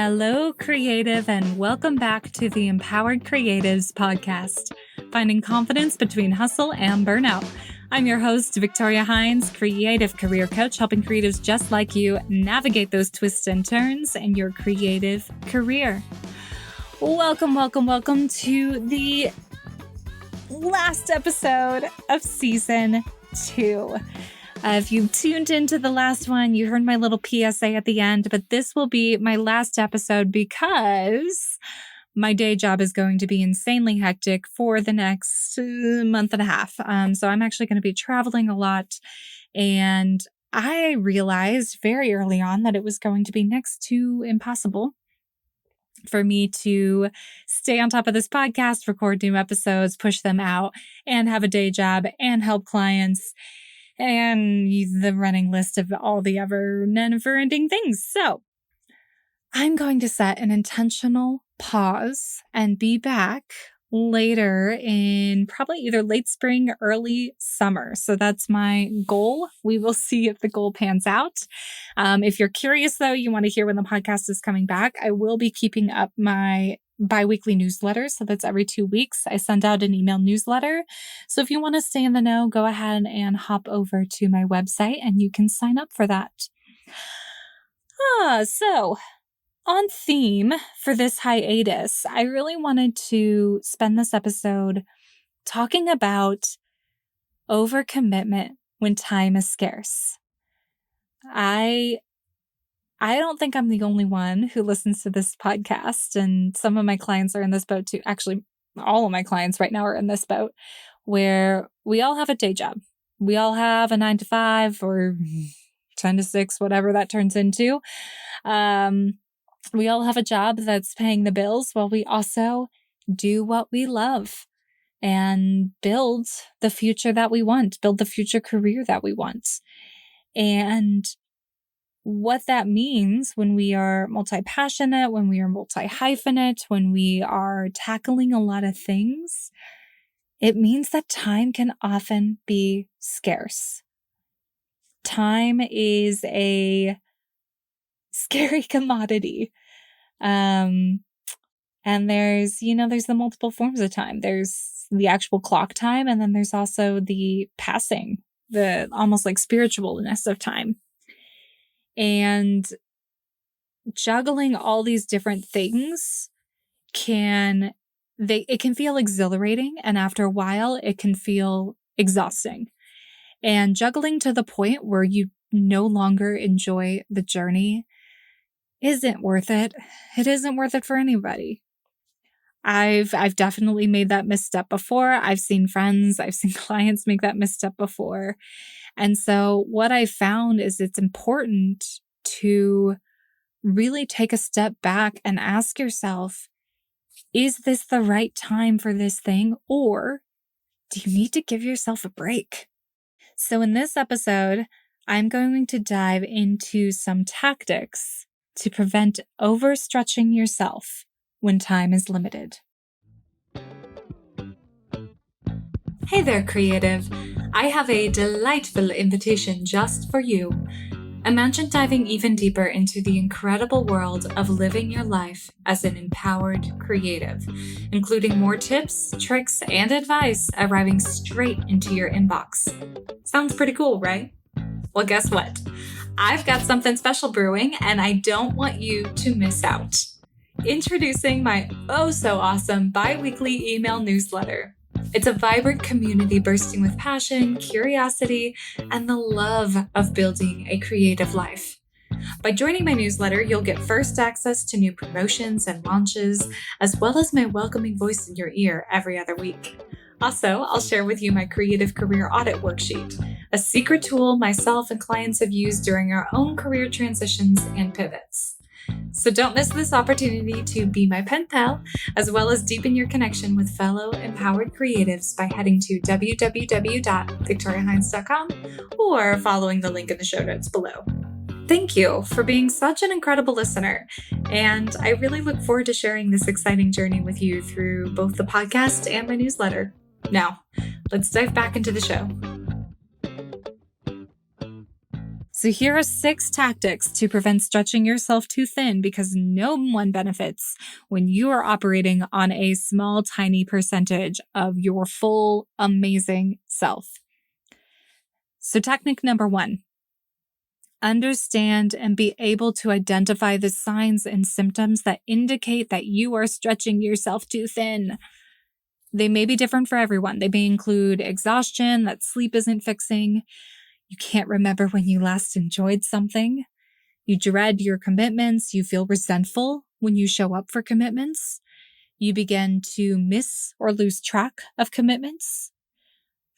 Hello, creative, and welcome back to the Empowered Creatives podcast, finding confidence between hustle and burnout. I'm your host, Victoria Hines, creative career coach, helping creatives just like you navigate those twists and turns in your creative career. Welcome to the last episode of season 2. If you tuned into the last one, you heard my little PSA at the end, but this will be my last episode because my day job is going to be insanely hectic for the next month and a half. So I'm actually going to be traveling a lot. And I realized very early on that it was going to be next to impossible for me to stay on top of this podcast, record new episodes, push them out, and have a day job and help clients and the running list of all the never-ending things. So I'm going to set an intentional pause and be back later in probably either late spring or early summer. So that's my goal. We will see if the goal pans out. If you're curious, though, you want to hear when the podcast is coming back, I will be keeping up my bi-weekly newsletter. So that's every 2 weeks. I send out an email newsletter. So if you want to stay in the know, go ahead and hop over to my website and you can sign up for that. So on theme for this hiatus, I really wanted to spend this episode talking about overcommitment when time is scarce. I don't think I'm the only one who listens to this podcast, and some of my clients are in this boat too. Actually, all of my clients right now are in this boat where we all have a day job. We all have a 9 to 5 or 10 to 6, whatever that turns into. We all have a job that's paying the bills while we also do what we love and build the future that we want, build the future career that we want. And what that means when we are multi-passionate, when we are multi-hyphenate, when we are tackling a lot of things, it means that time can often be scarce. Time is a scary commodity. And there's the multiple forms of time. There's the actual clock time, and then there's also the passing, the almost like spiritualness of time. And juggling all these different things can feel exhilarating, and after a while it can feel exhausting. And juggling to the point where you no longer enjoy the journey isn't worth it. It isn't worth it for anybody. I've definitely made that misstep before. I've seen friends, I've seen clients make that misstep before. And so what I found is it's important to really take a step back and ask yourself, is this the right time for this thing? Or do you need to give yourself a break? So in this episode, I'm going to dive into some tactics to prevent overstretching yourself when time is limited. Hey there, creative. I have a delightful invitation just for you. Imagine diving even deeper into the incredible world of living your life as an empowered creative, including more tips, tricks, and advice arriving straight into your inbox. Sounds pretty cool, right? Well, guess what? I've got something special brewing, and I don't want you to miss out. Introducing my oh-so-awesome bi-weekly email newsletter. It's a vibrant community bursting with passion, curiosity, and the love of building a creative life. By joining my newsletter, you'll get first access to new promotions and launches, as well as my welcoming voice in your ear every other week. Also, I'll share with you my creative career audit worksheet, a secret tool myself and clients have used during our own career transitions and pivots. So don't miss this opportunity to be my pen pal, as well as deepen your connection with fellow empowered creatives by heading to www.victoriahines.com or following the link in the show notes below. Thank you for being such an incredible listener, and I really look forward to sharing this exciting journey with you through both the podcast and my newsletter. Now, let's dive back into the show. So here are 6 tactics to prevent stretching yourself too thin, because no one benefits when you are operating on a small, tiny percentage of your full, amazing self. So technique number 1, understand and be able to identify the signs and symptoms that indicate that you are stretching yourself too thin. They may be different for everyone. They may include exhaustion that sleep isn't fixing. You can't remember when you last enjoyed something. You dread your commitments. You feel resentful when you show up for commitments. You begin to miss or lose track of commitments.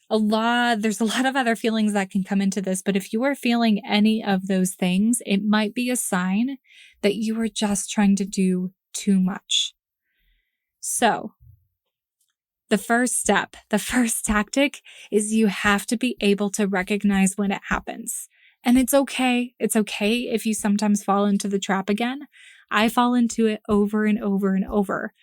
There's a lot of other feelings that can come into this, but if you are feeling any of those things, it might be a sign that you are just trying to do too much. So, the first step, the first tactic is you have to be able to recognize when it happens. And it's okay. It's okay if you sometimes fall into the trap again. I fall into it over and over and over.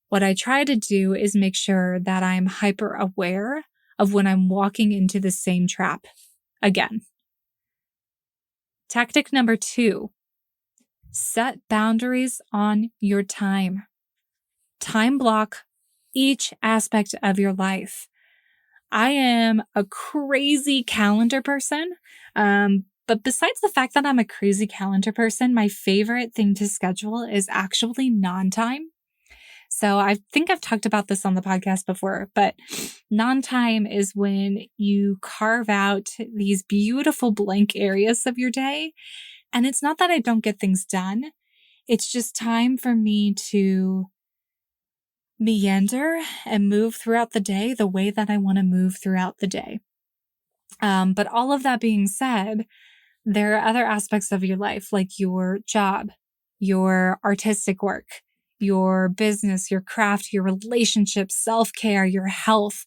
What I try to do is make sure that I'm hyper aware of when I'm walking into the same trap again. Tactic number 2, set boundaries on your time. Time block each aspect of your life. I am a crazy calendar person, but besides the fact that I'm a crazy calendar person, my favorite thing to schedule is actually non-time. So I think I've talked about this on the podcast before, but non-time is when you carve out these beautiful blank areas of your day. And it's not that I don't get things done. It's just time for me to meander and move throughout the day the way that I want to move throughout the day. But all of that being said, there are other aspects of your life, like your job, your artistic work, your business, your craft, your relationships, self-care, your health.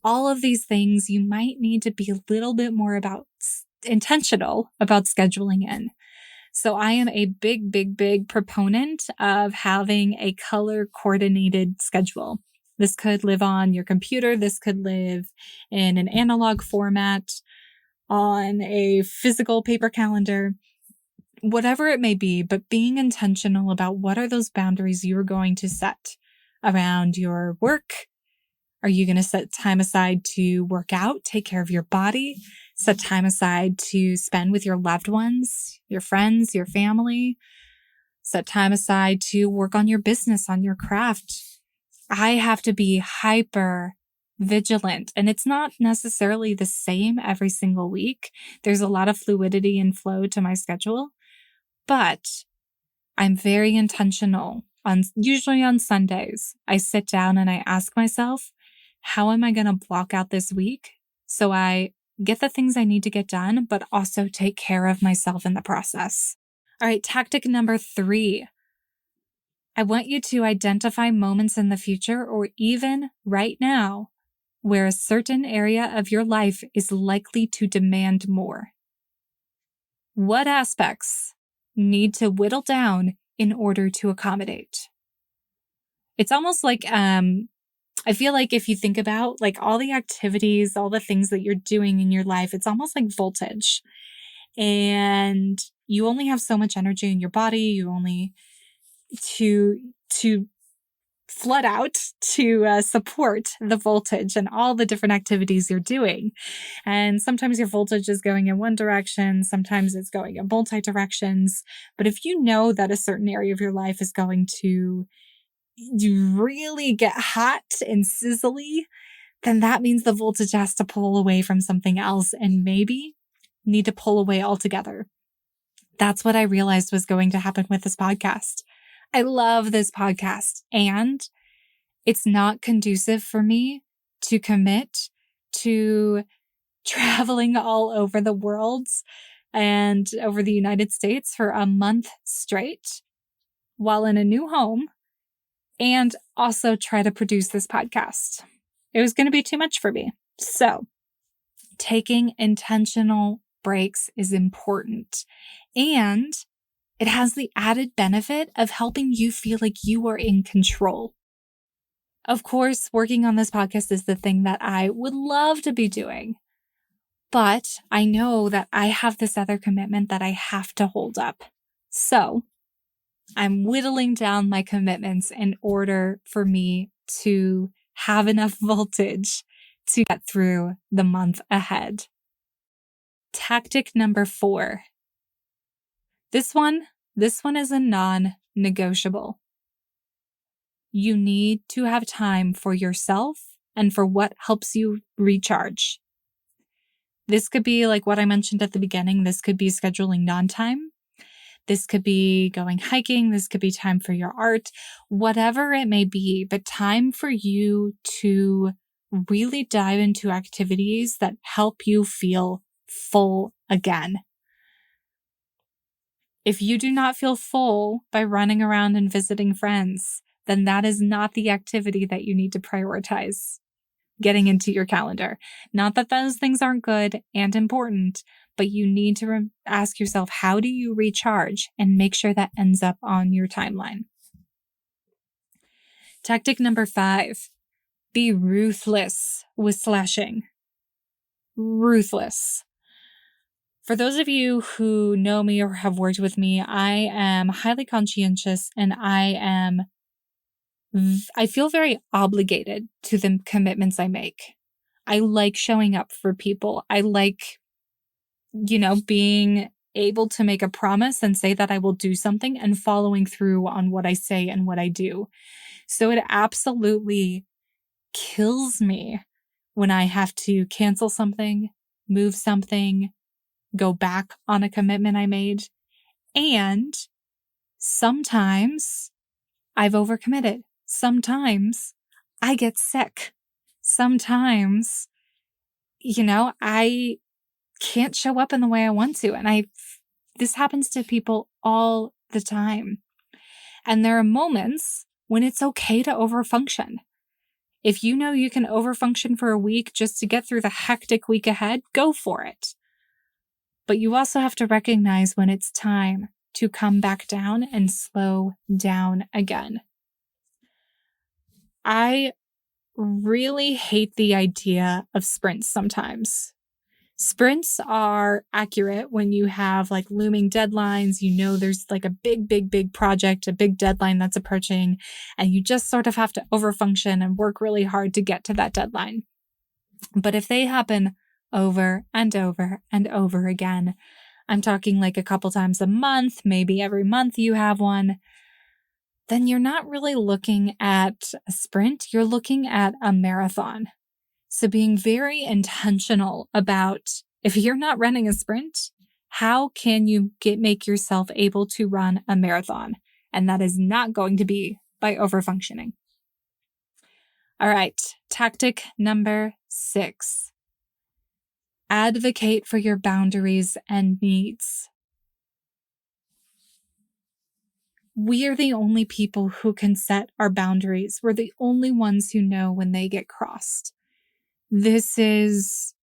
All of these things you might need to be a little bit more intentional about scheduling in. So I am a big proponent of having a color coordinated schedule. This could live on your computer. This could live in an analog format, on a physical paper calendar, whatever it may be, but being intentional about what are those boundaries you're going to set around your work. Are you going to set time aside to work out, take care of your body, set time aside to spend with your loved ones, your friends, your family, set time aside to work on your business, on your craft? I have to be hyper vigilant, and it's not necessarily the same every single week. There's a lot of fluidity and flow to my schedule, but I'm very intentional. Usually on Sundays, I sit down and I ask myself, how am I going to block out this week so I get the things I need to get done, but also take care of myself in the process? All right, tactic number 3. I want you to identify moments in the future or even right now where a certain area of your life is likely to demand more. What aspects need to whittle down in order to accommodate? It's almost like, I feel like if you think about like all the activities, all the things that you're doing in your life, it's almost like voltage. And you only have so much energy in your body. You only to flood out to support the voltage and all the different activities you're doing. And sometimes your voltage is going in one direction, sometimes it's going in multi directions. But if you know that a certain area of your life is going to really get hot and sizzly, then that means the voltage has to pull away from something else and maybe need to pull away altogether. That's what I realized was going to happen with this podcast. I love this podcast, and it's not conducive for me to commit to traveling all over the world and over the United States for a month straight while in a new home and also try to produce this podcast. It was going to be too much for me. So taking intentional breaks is important, and it has the added benefit of helping you feel like you are in control. Of course, working on this podcast is the thing that I would love to be doing, But I know that I have this other commitment that I have to hold up. So I'm whittling down my commitments in order for me to have enough voltage to get through the month ahead. Tactic number 4. This one is a non-negotiable. You need to have time for yourself and for what helps you recharge. This could be like what I mentioned at the beginning. This could be scheduling non-time. This could be going hiking. This could be time for your art, whatever it may be, but time for you to really dive into activities that help you feel full again. If you do not feel full by running around and visiting friends, then that is not the activity that you need to prioritize getting into your calendar. Not that those things aren't good and important, but you need to ask yourself, how do you recharge, and make sure that ends up on your timeline. Tactic number 5, be ruthless with slashing. Ruthless. For those of you who know me or have worked with me, I am highly conscientious and I feel very obligated to the commitments I make. I like showing up for people. I like, being able to make a promise and say that I will do something and following through on what I say and what I do. So it absolutely kills me when I have to cancel something, move something, go back on a commitment I made. And sometimes I've overcommitted. Sometimes I get sick. Sometimes, I can't show up in the way I want to. And this happens to people all the time. And there are moments when it's okay to overfunction. If you know you can overfunction for a week just to get through the hectic week ahead, go for it. But you also have to recognize when it's time to come back down and slow down again. I really hate the idea of sprints sometimes. Sprints are accurate when you have like looming deadlines, there's like a big project, a big deadline that's approaching, and you just sort of have to overfunction and work really hard to get to that deadline. But if they happen over and over and over again, I'm talking like a couple times a month, maybe every month you have one, then you're not really looking at a sprint, you're looking at a marathon. So being very intentional about, if you're not running a sprint, how can you make yourself able to run a marathon? And that is not going to be by overfunctioning. All right, tactic number 6. Advocate for your boundaries and needs. We are the only people who can set our boundaries. We're the only ones who know when they get crossed. This is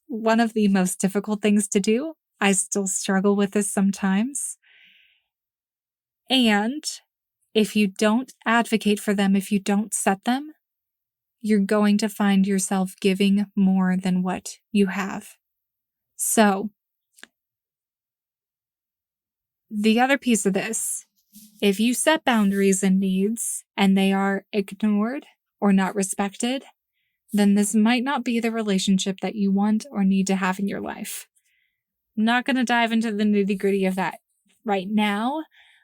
one of the most difficult things to do. I still struggle with this sometimes. And if you don't advocate for them, if you don't set them, you're going to find yourself giving more than what you have. So, the other piece of this, if you set boundaries and needs and they are ignored or not respected, then this might not be the relationship that you want or need to have in your life. I'm not going to dive into the nitty-gritty of that right now,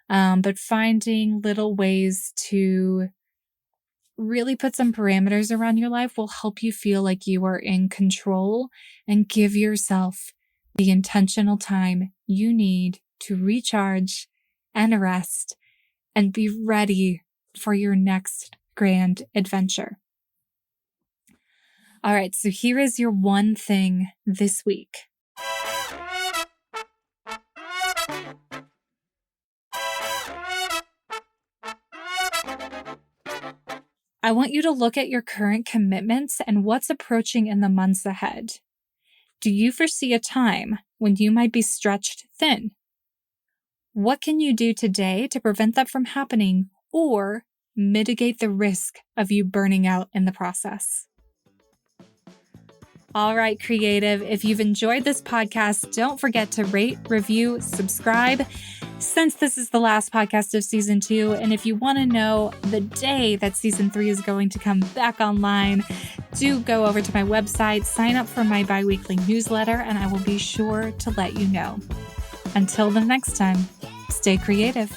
but finding little ways to really put some parameters around your life will help you feel like you are in control and give yourself the intentional time you need to recharge and rest and be ready for your next grand adventure. All right, so here is your one thing this week. I want you to look at your current commitments and what's approaching in the months ahead. Do you foresee a time when you might be stretched thin? What can you do today to prevent that from happening or mitigate the risk of you burning out in the process? All right, creative. If you've enjoyed this podcast, don't forget to rate, review, subscribe. Since this is the last podcast of season 2, and if you want to know the day that season 3 is going to come back online, do go over to my website, sign up for my biweekly newsletter, and I will be sure to let you know. Until the next time, stay creative.